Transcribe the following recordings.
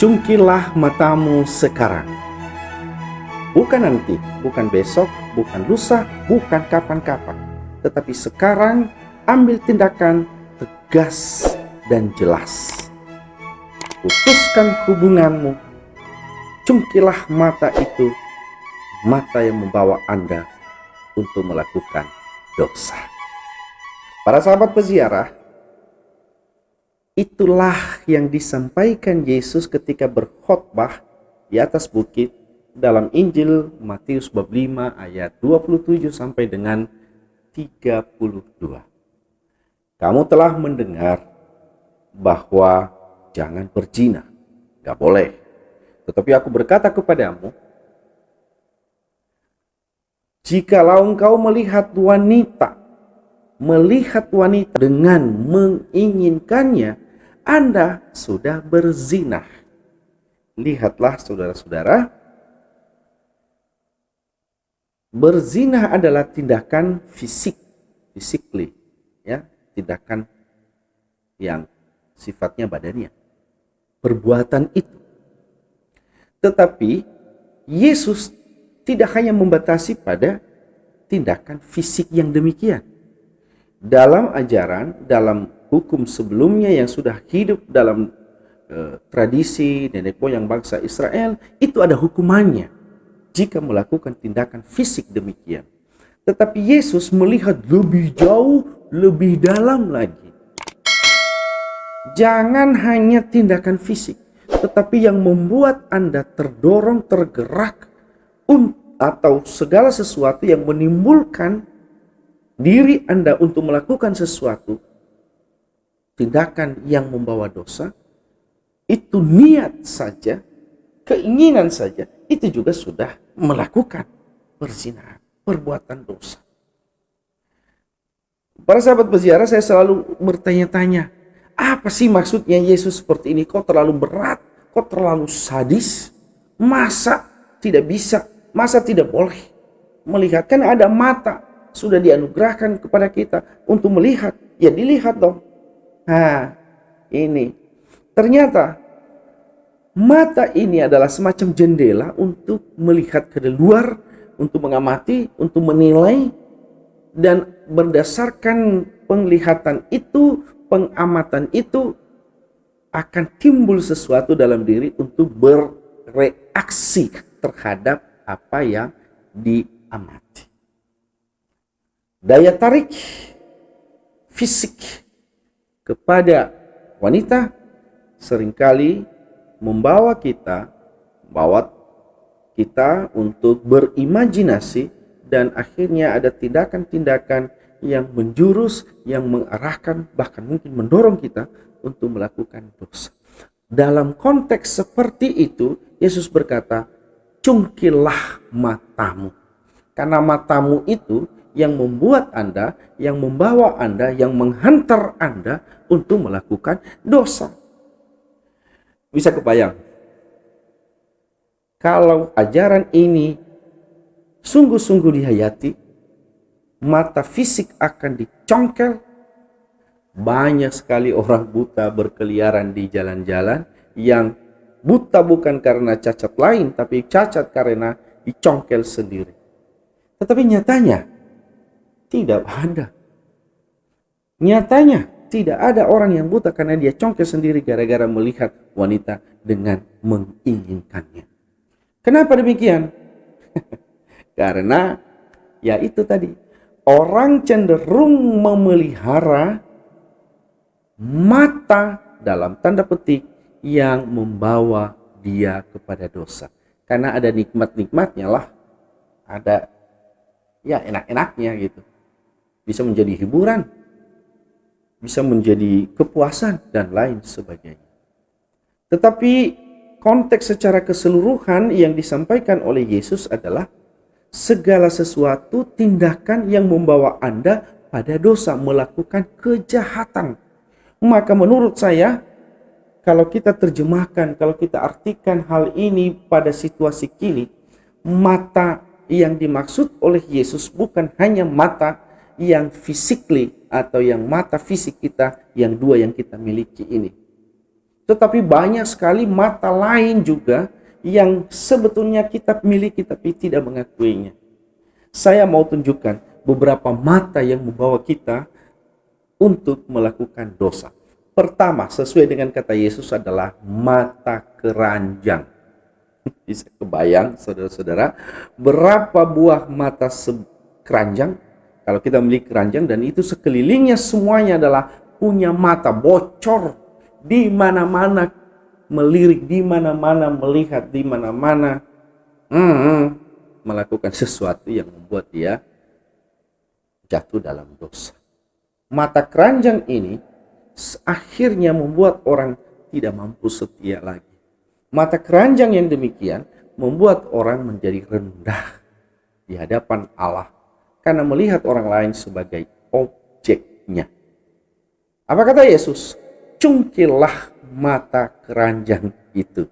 Cungkilah matamu sekarang. Bukan nanti, bukan besok, bukan lusa, bukan kapan-kapan. Tetapi sekarang ambil tindakan tegas dan jelas. Putuskan hubunganmu. Cungkilah mata itu, mata yang membawa Anda untuk melakukan dosa. Para sahabat peziarah, itulah yang disampaikan Yesus ketika berkhotbah di atas bukit dalam Injil Matius bab 5 ayat 27 sampai dengan 32. Kamu telah mendengar bahwa jangan berzina, gak boleh. Tetapi aku berkata kepadamu, jikalau engkau melihat wanita dengan menginginkannya, Anda sudah berzina. Lihatlah saudara-saudara, berzina adalah tindakan physically, ya, tindakan yang sifatnya badania, perbuatan itu. Tetapi Yesus tidak hanya membatasi pada tindakan fisik yang demikian. Dalam ajaran, dalam hukum sebelumnya yang sudah hidup dalam tradisi nenek moyang bangsa Israel, itu ada hukumannya jika melakukan tindakan fisik demikian. Tetapi Yesus melihat lebih jauh, lebih dalam lagi. Jangan hanya tindakan fisik, tetapi yang membuat Anda terdorong, tergerak, atau segala sesuatu yang menimbulkan diri Anda untuk melakukan sesuatu, tindakan yang membawa dosa, itu niat saja, keinginan saja, itu juga sudah melakukan perzinahan, perbuatan dosa. Para sahabat peziarah, saya selalu bertanya-tanya, apa sih maksudnya Yesus seperti ini? Kok terlalu berat? Kok terlalu sadis? Masa tidak bisa? Masa tidak boleh melihat? Kan ada mata, sudah dianugerahkan kepada kita untuk melihat. Ya dilihat dong. Nah, ini. Ternyata mata ini adalah semacam jendela untuk melihat ke luar, untuk mengamati, untuk menilai. Dan berdasarkan penglihatan itu, pengamatan itu, akan timbul sesuatu dalam diri untuk bereaksi terhadap apa yang diamati. Daya tarik fisik kepada wanita seringkali membawa kita untuk berimajinasi, dan akhirnya ada tindakan-tindakan yang menjurus, yang mengarahkan, bahkan mungkin mendorong kita untuk melakukan dosa. Dalam konteks seperti itu, Yesus berkata, cungkilah matamu. Karena matamu itu yang membuat Anda, yang membawa Anda, yang menghantar Anda untuk melakukan dosa. Bisa kebayang? Kalau ajaran ini sungguh-sungguh dihayati, mata fisik akan dicongkel. Banyak sekali orang buta berkeliaran di jalan-jalan, yang buta bukan karena cacat lain, tapi cacat karena dicongkel sendiri. Tetapi nyatanya tidak ada. Nyatanya tidak ada orang yang buta karena dia congkel sendiri gara-gara melihat wanita dengan menginginkannya. Kenapa demikian? Karena ya itu tadi, orang cenderung memelihara mata dalam tanda petik yang membawa dia kepada dosa. Karena ada nikmat-nikmatnya lah, ada ya enak-enaknya gitu. Bisa menjadi hiburan, bisa menjadi kepuasan dan lain sebagainya. Tetapi konteks secara keseluruhan yang disampaikan oleh Yesus adalah segala sesuatu tindakan yang membawa Anda pada dosa, melakukan kejahatan. Maka menurut saya, kalau kita terjemahkan, kalau kita artikan hal ini pada situasi kini, mata yang dimaksud oleh Yesus bukan hanya mata yang physically atau yang mata fisik kita yang dua yang kita miliki ini. Tetapi banyak sekali mata lain juga yang sebetulnya kita miliki tapi tidak mengakuinya. Saya mau tunjukkan beberapa mata yang membawa kita untuk melakukan dosa. Pertama, sesuai dengan kata Yesus adalah mata keranjang. Bisa kebayang, saudara-saudara, berapa buah mata keranjang? Kalau kita memiliki keranjang dan itu sekelilingnya semuanya adalah punya mata bocor, di mana-mana melirik, di mana-mana melihat, di mana-mana melakukan sesuatu yang membuat dia jatuh dalam dosa. Mata keranjang ini akhirnya membuat orang tidak mampu setia lagi. Mata keranjang yang demikian membuat orang menjadi rendah di hadapan Allah karena melihat orang lain sebagai objeknya. Apa kata Yesus? Cungkillah mata keranjang itu.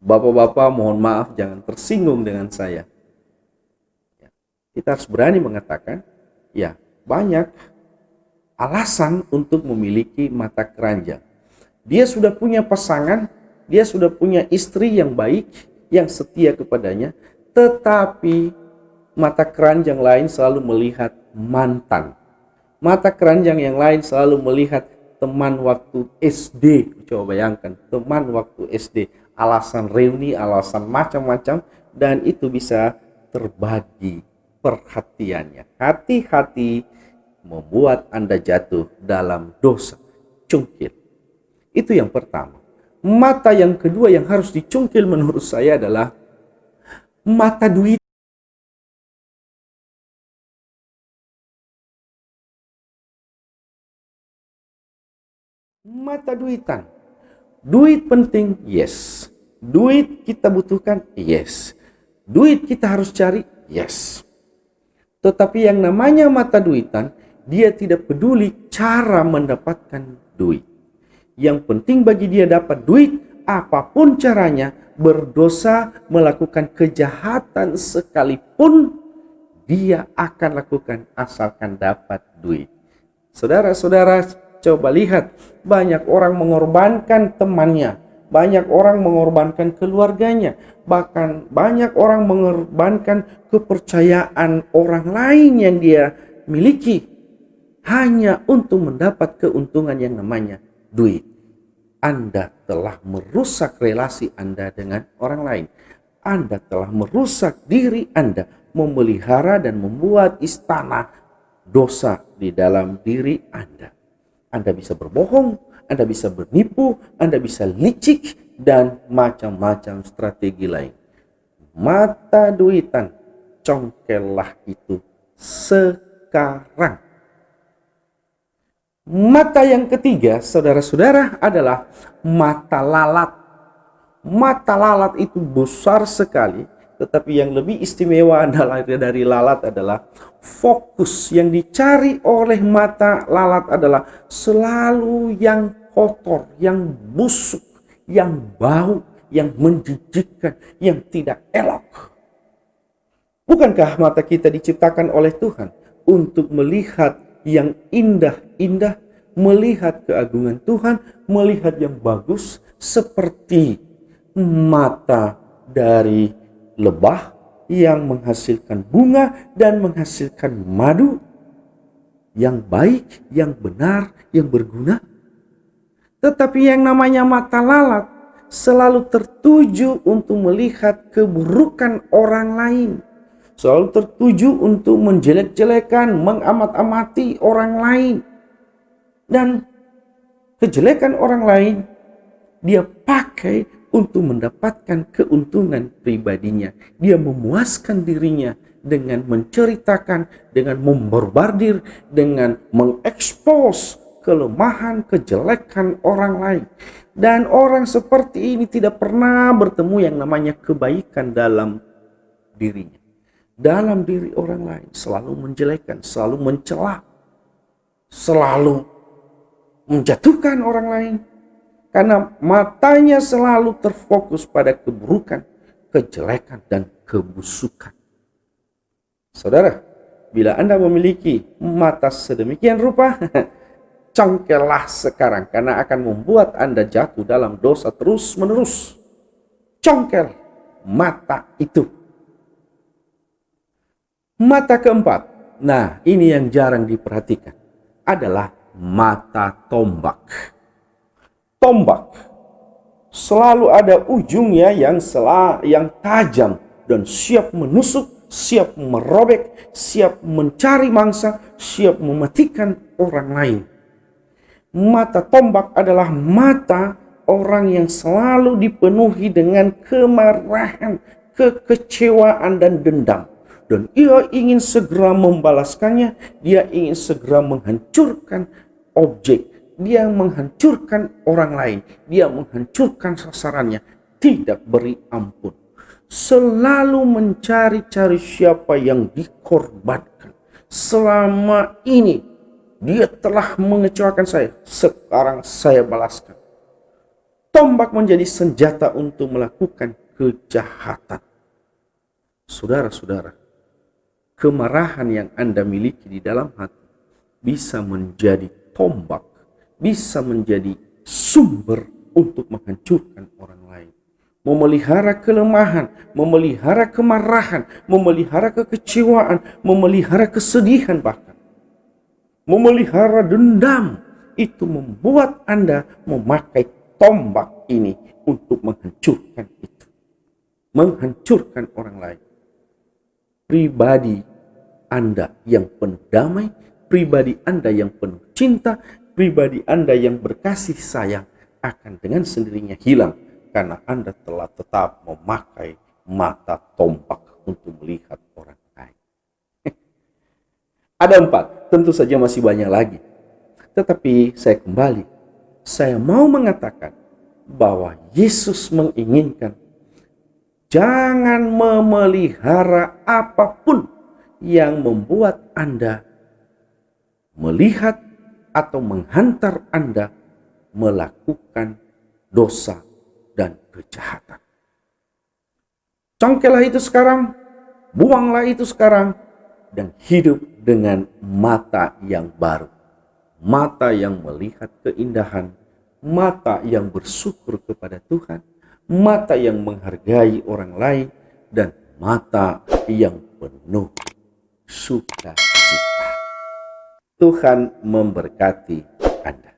Bapak-bapak, mohon maaf, jangan tersinggung dengan saya. Kita harus berani mengatakan, ya, banyak alasan untuk memiliki mata keranjang. Dia sudah punya pasangan, dia sudah punya istri yang baik, yang setia kepadanya, tetapi mata keranjang lain selalu melihat mantan. Mata keranjang yang lain selalu melihat teman waktu SD. Coba bayangkan, teman waktu SD. Alasan reuni, alasan macam-macam, dan itu bisa terbagi perhatiannya. Hati-hati membuat Anda jatuh dalam dosa. Cungkil. Itu yang pertama. Mata yang kedua yang harus dicungkil menurut saya adalah mata duit. Mata duitan. Duit penting, yes. Duit kita butuhkan, yes. Duit kita harus cari, yes. Tetapi yang namanya mata duitan, dia tidak peduli cara mendapatkan duit. Yang penting bagi dia dapat duit, apapun caranya, berdosa, melakukan kejahatan sekalipun, dia akan lakukan asalkan dapat duit. Saudara-saudara, coba lihat, banyak orang mengorbankan temannya, banyak orang mengorbankan keluarganya, bahkan banyak orang mengorbankan kepercayaan orang lain yang dia miliki hanya untuk mendapat keuntungan yang namanya duit. Anda telah merusak relasi Anda dengan orang lain. Anda telah merusak diri Anda, memelihara dan membuat istana dosa di dalam diri Anda. Anda bisa berbohong, Anda bisa bernipu, Anda bisa licik, dan macam-macam strategi lain. Mata duitan, congkellah itu sekarang. Mata yang ketiga, saudara-saudara, adalah mata lalat. Mata lalat itu besar sekali, tetapi yang lebih istimewa adalah dari lalat adalah fokus yang dicari oleh mata lalat adalah selalu yang kotor, yang busuk, yang bau, yang menjijikkan, yang tidak elok. Bukankah mata kita diciptakan oleh Tuhan untuk melihat yang indah-indah, melihat keagungan Tuhan, melihat yang bagus, seperti mata dari lebah yang menghasilkan bunga dan menghasilkan madu yang baik, yang benar, yang berguna. Tetapi yang namanya mata lalat selalu tertuju untuk melihat keburukan orang lain, selalu tertuju untuk menjelek-jelekan, mengamat-amati orang lain, dan kejelekan orang lain dia pakai untuk mendapatkan keuntungan pribadinya. Dia memuaskan dirinya dengan menceritakan, dengan memborbardir, dengan mengekspos kelemahan, kejelekan orang lain. Dan orang seperti ini tidak pernah bertemu yang namanya kebaikan dalam dirinya. Dalam diri orang lain selalu menjelekkan, selalu mencela, selalu menjatuhkan orang lain. Karena matanya selalu terfokus pada keburukan, kejelekan, dan kebusukan. Saudara, bila Anda memiliki mata sedemikian rupa, Congkellah sekarang karena akan membuat Anda jatuh dalam dosa terus-menerus. Congkel mata itu. Mata keempat, nah ini yang jarang diperhatikan, adalah mata tombak. Tombak selalu ada ujungnya yang tajam dan siap menusuk, siap merobek, siap mencari mangsa, siap mematikan orang lain. Mata tombak adalah mata orang yang selalu dipenuhi dengan kemarahan, kekecewaan, dan dendam. Dan ia ingin segera membalaskannya, dia ingin segera menghancurkan objek, dia menghancurkan orang lain, dia menghancurkan sasarannya, tidak beri ampun. Selalu mencari-cari siapa yang dikorbankan. Selama ini dia telah mengecewakan saya, sekarang saya balaskan. Tombak menjadi senjata untuk melakukan kejahatan. Saudara-saudara, kemarahan yang Anda miliki di dalam hati bisa menjadi tombak, bisa menjadi sumber untuk menghancurkan orang lain. Memelihara kelemahan, memelihara kemarahan, memelihara kekecewaan, memelihara kesedihan, bahkan memelihara dendam, itu membuat Anda memakai tombak ini untuk menghancurkan itu, menghancurkan orang lain. Pribadi Anda yang penuh damai, pribadi Anda yang penuh cinta, pribadi Anda yang berkasih sayang akan dengan sendirinya hilang karena Anda telah tetap memakai mata tombak untuk melihat orang lain. Ada 4, tentu saja masih banyak lagi. Tetapi saya mau mengatakan bahwa Yesus menginginkan jangan memelihara apapun yang membuat Anda melihat atau menghantar Anda melakukan dosa dan kejahatan. Congkellah itu sekarang, buanglah itu sekarang, dan hidup dengan mata yang baru. Mata yang melihat keindahan, mata yang bersyukur kepada Tuhan, mata yang menghargai orang lain, dan mata yang penuh sukacita. Tuhan memberkati Anda.